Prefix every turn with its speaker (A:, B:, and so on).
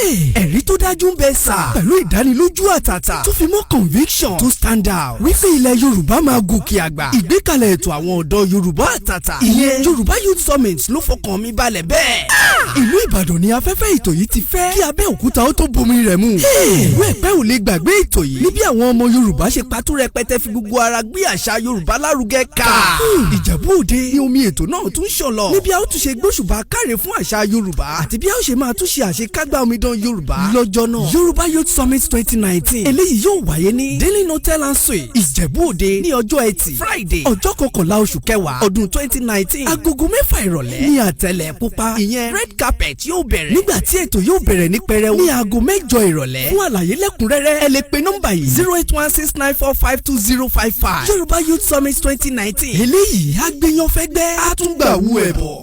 A: ẹ̀rí tó dájú ń bẹ sà pẹ̀lú ìdánilójú àtàtà tó fi mọ́ conviction tó stand out wípé ilẹ̀ Yorùbá máa gòkè àgbà. ìgbékalẹ̀ ètò àwọn ọ̀dọ́ Yorùbá àtàtà ìyẹn Yorùbá Youth Summit ló fọkàn mi balẹ̀ bẹ́ẹ̀. ìlú Ìbàdàn ni afẹ́fẹ́ ètò yìí ti fẹ́ kí Abẹ́òkúta ó tó bomi rẹ̀ mu. ìlú Ẹ̀pẹ́ ò lè gbàgbé ètò yìí níbi àwọn ọmọ Yorùbá ṣe patú rẹpẹtẹ fi gbogbo ara gbé àṣà Yorùbá lárugẹ ká. Ìjẹ̀bú Òde ni omi ètò náà tún ṣọlọ níbi a ó tún ṣe gbóṣùbà káre fún àṣà Yorùbá àti bí a ó ṣe máa tún ṣe àṣekágbá Omidan Yorùbá lọ́jọ́ náà. Yorùbá Youth Summit 2019 eléyìí yóò wáyé ní Daily Hotel and Suites Ìjẹ̀bú Òde ní ọjọ́ Ẹtì Friday ọjọ́ 11 oṣù kẹwàá ọdún 2019 agogo 6 ìrọ̀lẹ́ ní àtẹ̀lẹ̀ pupa ìyẹn red carpet yóò bẹ̀rẹ̀ nígbà tí ètò yóò bẹ̀rẹ̀ ní pẹrẹwu ní aago 8 ìrọ̀lẹ́. fún àlàyé lẹ́kùnrẹ́rẹ́ ẹ lè pe nọ́mbà yìí 08169452055. Yorùbá Youth Summit 2019 eléyìí á gbéyàn fẹ́gbẹ́ á tún gbà wú ẹ̀ bọ̀.